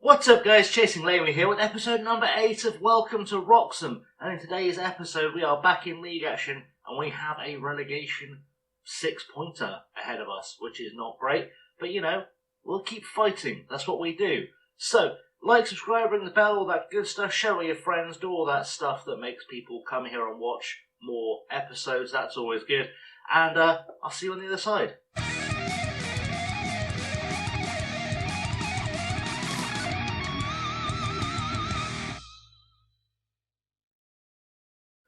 What's up guys, Chasing Lamey here with episode number 8 of Welcome to Wroxham, and in today's episode we are back in league action and we have a relegation 6-pointer ahead of us, which is not great, but you know, we'll keep fighting, that's what we do. So, like, subscribe, ring the bell, all that good stuff, share with your friends, do all that stuff that makes people come here and watch more episodes, that's always good, and I'll see you on the other side.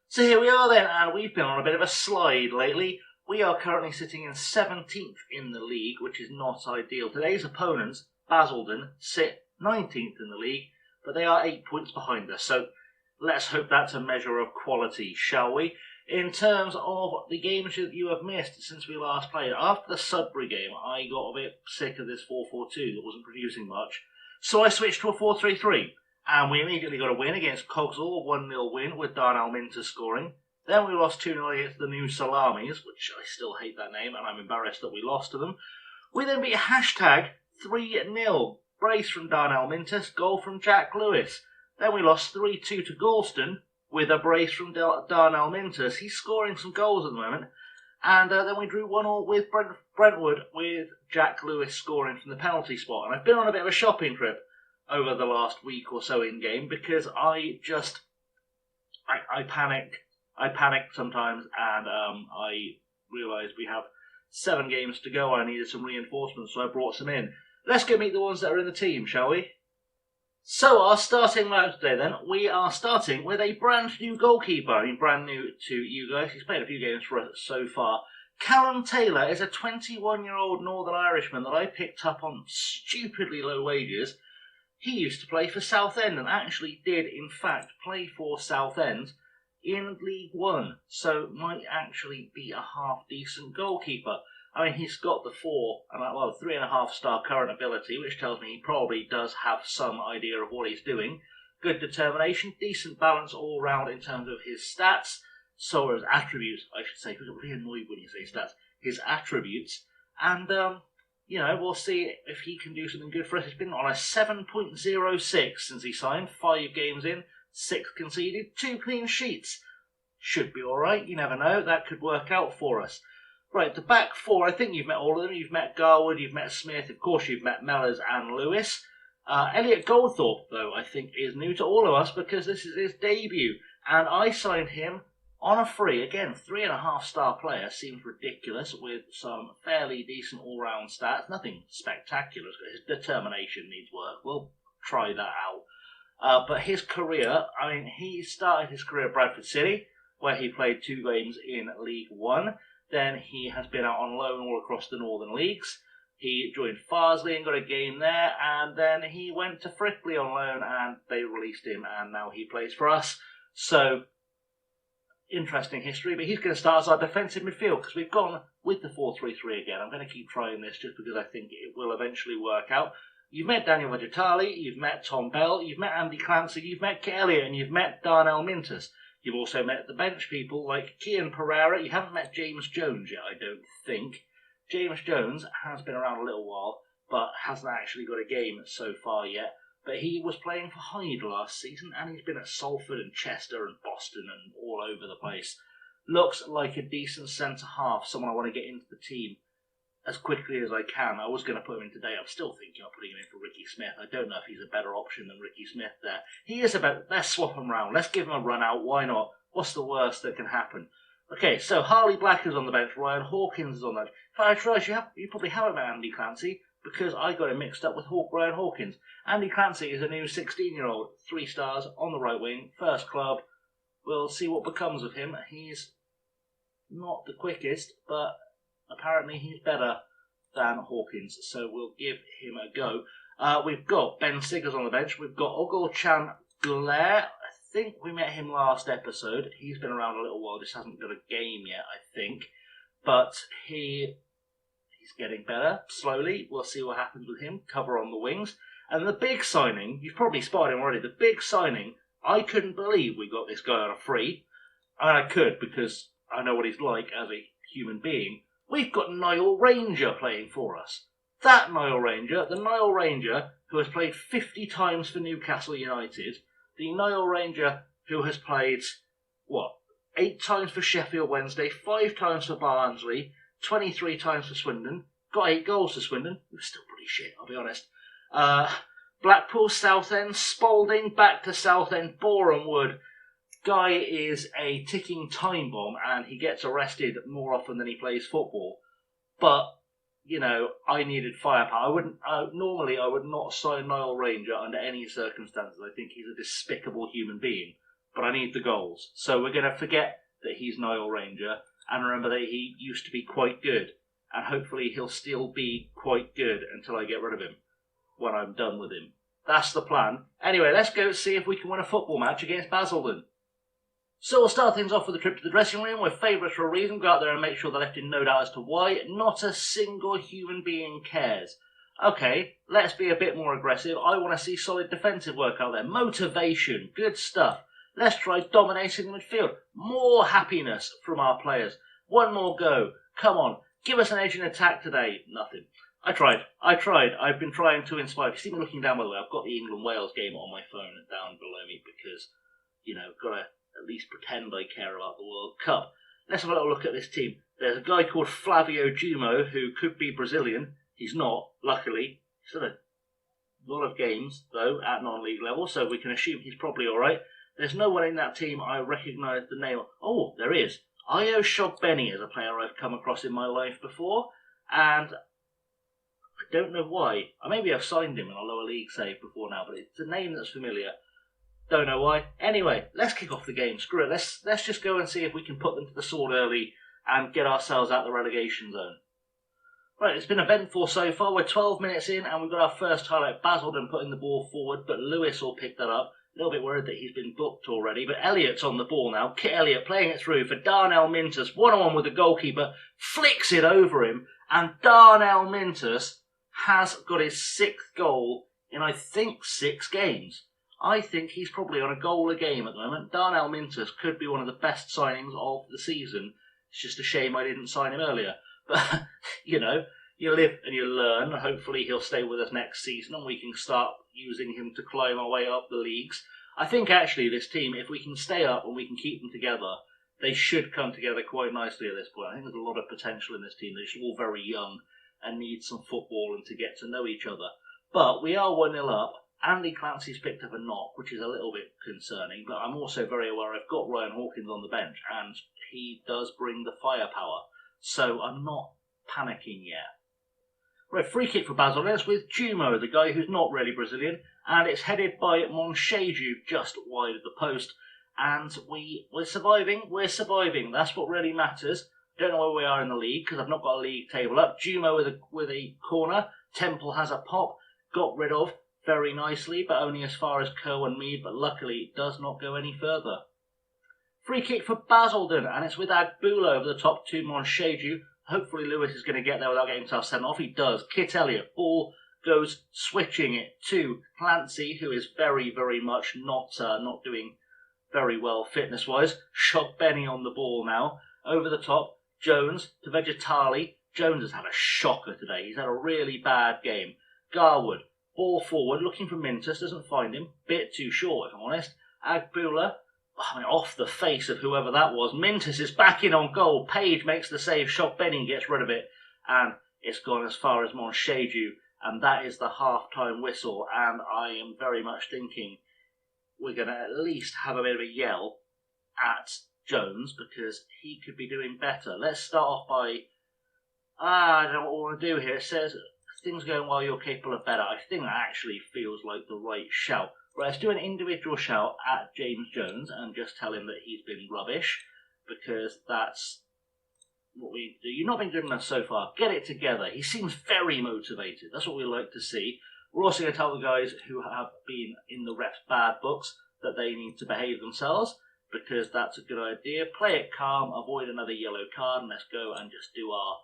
So here we are then, and we've been on a bit of a slide lately. We are currently sitting in 17th in the league, which is not ideal. Today's opponents, Basildon, sit 19th in the league, but they are 8 points behind us. So let's hope that's a measure of quality, shall we? In terms of the games that you have missed since we last played, after the Sudbury game, I got a bit sick of this 4-4-2 that wasn't producing much. So I switched to a 4-3-3. And we immediately got a win against Cogswell, a 1-0 win with Darnell Minter scoring. Then we lost 2-0 against the New Salamis, which I still hate that name, and I'm embarrassed that we lost to them. We then beat hashtag 3-0. Brace from Darnell Minter, goal from Jack Lewis. Then we lost 3-2 to Galston with a brace from Darnell Minter. He's scoring some goals at the moment. And then we drew 1-1 with Brentwood with Jack Lewis scoring from the penalty spot. And I've been on a bit of a shopping trip over the last week or so in game because I panic sometimes, and I realised we have 7 games to go. I needed some reinforcements, so I brought some in. Let's go meet the ones that are in the team, shall we? So our starting lineup today then, we are starting with a brand new goalkeeper. I mean, brand new to you guys. He's played a few games for us so far. Callum Taylor is a 21-year-old Northern Irishman that I picked up on stupidly low wages. He used to play for Southend and actually did, in fact, play for Southend in League One. So might actually be a half-decent goalkeeper. I mean, he's got the 3.5-star current ability, which tells me he probably does have some idea of what he's doing. Good determination, decent balance all round in terms of his stats. So his attributes, I should say, because I'm really annoyed when you say stats. His attributes. And, you know, we'll see if he can do something good for us. He's been on a 7.06 since he signed. 5 games in, 6 conceded, 2 clean sheets. Should be alright, you never know. That could work out for us. Right, the back 4, I think you've met all of them. You've met Garwood, you've met Smith, of course you've met Mellors and Lewis. Elliot Goldthorpe, though, I think is new to all of us because this is his debut. And I signed him on a free. Again, 3.5-star player, seems ridiculous with some fairly decent all-round stats. Nothing spectacular. His determination needs work. We'll try that out. But his career, I mean, he started his career at Bradford City, where he played 2 games in League One. Then he has been out on loan all across the Northern Leagues. He joined Farsley and got a game there, and then he went to Frickley on loan, and they released him, and now he plays for us. So, interesting history, but he's going to start as our defensive midfield because we've gone with the 4-3-3 again. I'm going to keep trying this just because I think it will eventually work out. You've met Daniel Vegetali, you've met Tom Bell, you've met Andy Clancy, you've met Kit Elliott, and you've met Darnell Minters. You've also met the bench people like Kian Pereira. You haven't met James Jones yet, I don't think. James Jones has been around a little while, but hasn't actually got a game so far yet. But he was playing for Hyde last season, and he's been at Salford and Chester and Boston and all over the place. Looks like a decent centre-half, someone I want to get into the team as quickly as I can. I was going to put him in today. I'm still thinking of putting him in for Ricky Smith. I don't know if he's a better option than Ricky Smith there. He is let's swap him round. Let's give him a run out. Why not? What's the worst that can happen? Okay, so Harley Black is on the bench. Ryan Hawkins is on the bench. But I trust you probably haven't met Andy Clancy because I got him mixed up with Ryan Hawkins. Andy Clancy is a new 16-year-old, 3 stars on the right wing, first club. We'll see what becomes of him. He's not the quickest, but apparently he's better than Hawkins, so we'll give him a go. We've got Ben Siggers on the bench. We've got Ogulchan Gulair. I think we met him last episode. He's been around a little while, just hasn't got a game yet, I think. But he's getting better, slowly. We'll see what happens with him. Cover on the wings. And the big signing, you've probably spotted him already, the big signing, I couldn't believe we got this guy on a free. And I could, because I know what he's like as a human being. We've got Niall Ranger playing for us. That Niall Ranger, the Niall Ranger who has played 50 times for Newcastle United, the Nile Ranger who has played, 8 times for Sheffield Wednesday, 5 times for Barnsley, 23 times for Swindon, got 8 goals for Swindon. It was still pretty shit, I'll be honest. Blackpool, Southend, Spalding, back to Southend, Boreham Wood. Guy is a ticking time bomb, and he gets arrested more often than he plays football. But, I needed firepower. Normally I would not sign Nile Ranger under any circumstances. I think he's a despicable human being. But I need the goals. So we're going to forget that he's Nile Ranger, and remember that he used to be quite good. And hopefully he'll still be quite good until I get rid of him, when I'm done with him. That's the plan. Anyway, let's go see if we can win a football match against Basildon. So we'll start things off with a trip to the dressing room. We're favourites for a reason. Go out there and make sure they're left in no doubt as to why. Not a single human being cares. Okay, let's be a bit more aggressive. I want to see solid defensive work out there. Motivation, good stuff. Let's try dominating the midfield. More happiness from our players. One more go. Come on, give us an edge in attack today. Nothing. I tried. I've been trying to inspire. If you see me looking down, by the way, I've got the England-Wales game on my phone down below me because, got to at least pretend I care about the World Cup. Let's have a little look at this team. There's a guy called Flavio Jumo who could be Brazilian. He's not, luckily. He's done a lot of games, though, at non-league level, so we can assume he's probably all right. There's no one in that team I recognise the name of. Oh, there is. Io Shogbeni is a player I've come across in my life before, and I don't know why. Maybe I've signed him in a lower league save before now, but it's a name that's familiar. Don't know why. Anyway, let's kick off the game. Screw it. Let's just go and see if we can put them to the sword early and get ourselves out the relegation zone. Right, it's been eventful so far. We're 12 minutes in and we've got our first highlight. Basildon putting the ball forward, but Lewis will pick that up. A little bit worried that he's been booked already, but Elliott's on the ball now. Kit Elliott playing it through for Darnell Mintus. One-on-one with the goalkeeper. Flicks it over him, and Darnell Mintus has got his 6th goal in, I think, 6 games. I think he's probably on a goal a game at the moment. Darnell Mintus could be one of the best signings of the season. It's just a shame I didn't sign him earlier. But, you live and you learn. Hopefully he'll stay with us next season and we can start using him to climb our way up the leagues. I think actually this team, if we can stay up and we can keep them together, they should come together quite nicely at this point. I think there's a lot of potential in this team. They're all very young and need some football and to get to know each other. But we are 1-0 up. Andy Clancy's picked up a knock, which is a little bit concerning, but I'm also very aware I've got Ryan Hawkins on the bench, and he does bring the firepower, so I'm not panicking yet. Right, free kick for Basildon. It's with Jumo, the guy who's not really Brazilian, and it's headed by Moncheju just wide of the post, and we're surviving. That's what really matters. I don't know where we are in the league, because I've not got a league table up. Jumo with a corner. Temple has a pop, got rid of very nicely, but only as far as Kerr and Mead, but luckily it does not go any further. Free kick for Basildon, and it's with Agbula over the top to Moncheju. Hopefully Lewis is going to get there without getting himself sent off. He does. Kit Elliott, ball goes switching it to Clancy, who is very, very much not doing very well fitness-wise. Shogbeni on the ball now. Over the top, Jones to Vegetali. Jones has had a shocker today. He's had a really bad game. Garwood, ball forward, looking for Mintus, doesn't find him. Bit too short, if I'm honest. Agbula, off the face of whoever that was. Mintus is back in on goal. Page makes the save. Shogbeni gets rid of it. And it's gone as far as Moncheju. And that is the half-time whistle. And I am very much thinking we're going to at least have a bit of a yell at Jones, because he could be doing better. Let's start off by... I don't know what we want to do here. It says... things going well, you're capable of better. I think that actually feels like the right shout. Right, let's do an individual shout at James Jones and just tell him that he's been rubbish, because that's what we do. You've not been good enough so far. Get it together. He seems very motivated. That's what we like to see. We're also going to tell the guys who have been in the ref's bad books that they need to behave themselves, because that's a good idea. Play it calm, avoid another yellow card, and let's go and just do our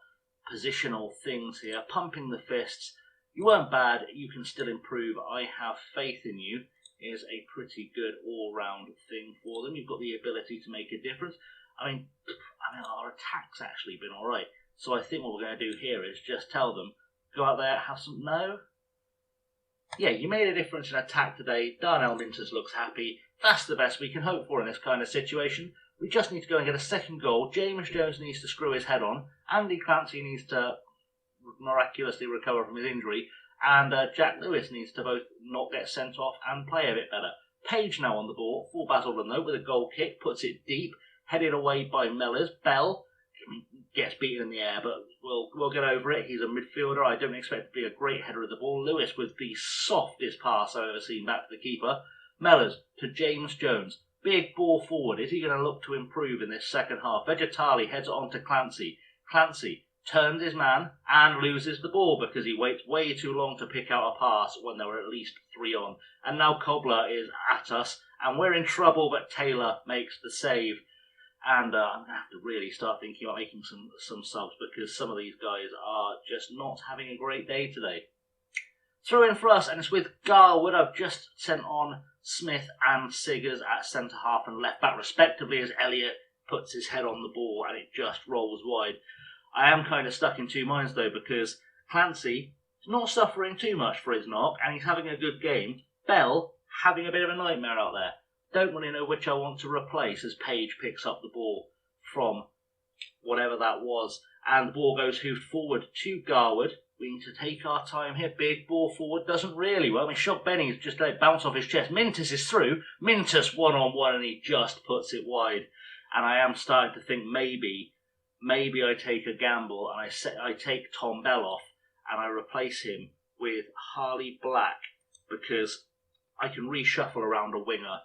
positional things here. Pumping the fists. You weren't bad, you can still improve. I have faith in you is a pretty good all-round thing for them. You've got the ability to make a difference. I mean, our attack's actually been alright. So I think what we're going to do here is just tell them, go out there, have some... No? yeah, you made a difference in attack today. Darnell Minters looks happy. That's the best we can hope for in this kind of situation. We just need to go and get a second goal. James Jones needs to screw his head on. Andy Clancy needs to miraculously recover from his injury. And Jack Lewis needs to both not get sent off and play a bit better. Page now on the ball for Basildon though, with a goal kick, puts it deep, headed away by Mellors. Bell gets beaten in the air, but we'll get over it. He's a midfielder. I don't expect to be a great header of the ball. Lewis with the softest pass I've ever seen back to the keeper. Mellors to James Jones. Big ball forward. Is he going to look to improve in this second half? Vegetali heads it on to Clancy. Clancy turns his man and loses the ball because he waits way too long to pick out a pass when there were at least 3 on. And now Cobbler is at us and we're in trouble, but Taylor makes the save. And I'm going to have to really start thinking about making some subs because some of these guys are just not having a great day today. Throw in for us, and it's with Garwood. I've just sent on Smith and Siggers at centre-half and left-back respectively as Elliott puts his head on the ball and it just rolls wide. I am kind of stuck in two minds though because Clancy is not suffering too much for his knock and he's having a good game. Bell having a bit of a nightmare out there. Don't really know which I want to replace as Page picks up the ball from whatever that was. And the ball goes hoofed forward to Garwood. We need to take our time here. Big ball forward. Doesn't really well. I mean, Shock Benny's just let it bounce off his chest. Mintus is through. Mintus one-on-one and he just puts it wide. And I am starting to think maybe I take a gamble and I take Tom Bell off and I replace him with Harley Black because I can reshuffle around a winger.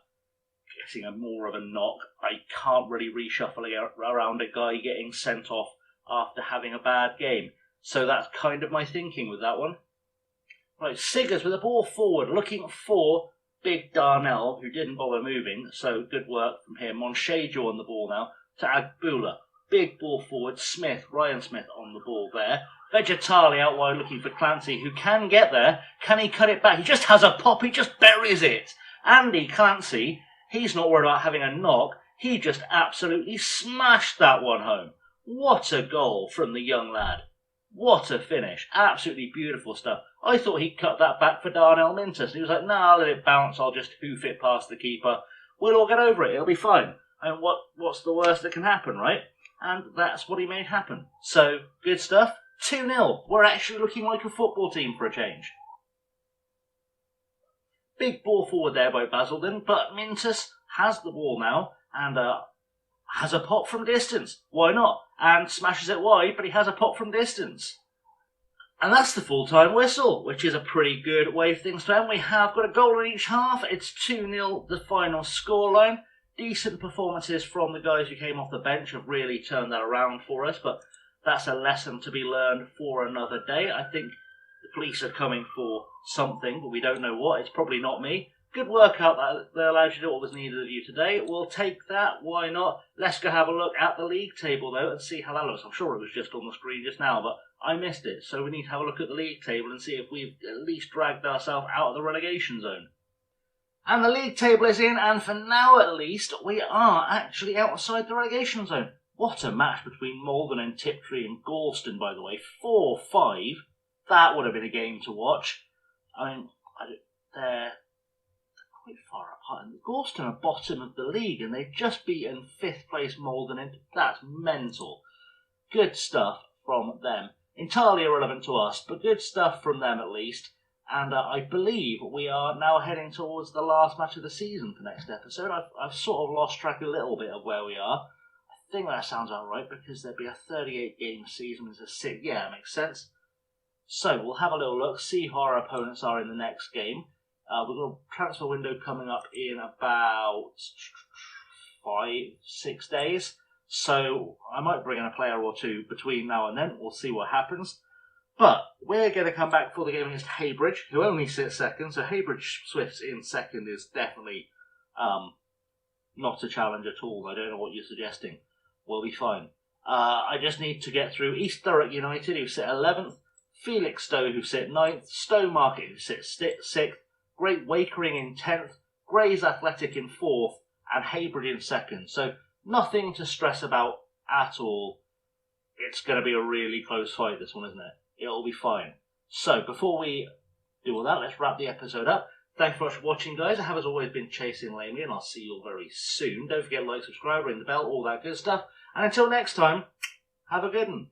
Getting more of a knock. I can't really reshuffle around a guy getting sent off after having a bad game. So that's kind of my thinking with that one. Right, Siggers with the ball forward, looking for Big Darnell, who didn't bother moving. So good work from him. Monchejo on the ball now to Agbula. Big ball forward, Smith, Ryan Smith on the ball there. Vegetali out wide looking for Clancy, who can get there. Can he cut it back? He just has a pop, he just buries it. Andy Clancy, he's not worried about having a knock. He just absolutely smashed that one home. What a goal from the young lad. What a finish. Absolutely beautiful stuff. I thought he'd cut that back for Darnell Mintus. He was like, nah, I'll let it bounce. I'll just hoof it past the keeper. We'll all get over it. It'll be fine. And what's the worst that can happen, right? And that's what he made happen. So, good stuff. 2-0. We're actually looking like a football team for a change. Big ball forward there by Basildon, but Mintus has the ball now and has a pop from distance. Why not? And smashes it wide, but he has a pop from distance. And that's the full-time whistle, which is a pretty good way for things to end. We have got a goal in each half. It's 2-0, the final scoreline. Decent performances from the guys who came off the bench have really turned that around for us, but that's a lesson to be learned for another day. I think the police are coming for something, but we don't know what. It's probably not me. Good workout that allowed you to do what was needed of you today. We'll take that. Why not? Let's go have a look at the league table, though, and see how that looks. I'm sure it was just on the screen just now, but I missed it. So we need to have a look at the league table and see if we've at least dragged ourselves out of the relegation zone. And the league table is in, and for now at least, we are actually outside the relegation zone. What a match between Malden and Tiptree and Galston, by the way. 4-5. That would have been a game to watch. I mean, they're quite far apart. And Galston are bottom of the league, and they've just beaten 5th place Malden. That's mental. Good stuff from them. Entirely irrelevant to us, but good stuff from them at least. And I believe we are now heading towards the last match of the season for next episode. I've sort of lost track a little bit of where we are. I think that sounds about right because there'd be a 38-game season as a 6. Yeah, that makes sense. So we'll have a little look, see who our opponents are in the next game. We've got a transfer window coming up in about 5-6 days. So I might bring in a player or two between now and then. We'll see what happens. But we're going to come back for the game against Heybridge, who only sit second. So Heybridge Swifts in second is definitely not a challenge at all. I don't know what you're suggesting. We'll be fine. I just need to get through East Thurrock United, who sit 11th. Felixstowe, who sit 9th. Stowmarket, who sit 6th. Great Wakering in 10th. Grays Athletic in 4th. And Heybridge in 2nd. So nothing to stress about at all. It's going to be a really close fight, this one, isn't it? It'll be fine. So, before we do all that. Let's wrap the episode up. Thanks very much for watching, guys. I have, as always, been Chasing Lamey, and I'll see you all very soon. Don't forget to like, subscribe, ring the bell, all that good stuff. And until next time, have a good one.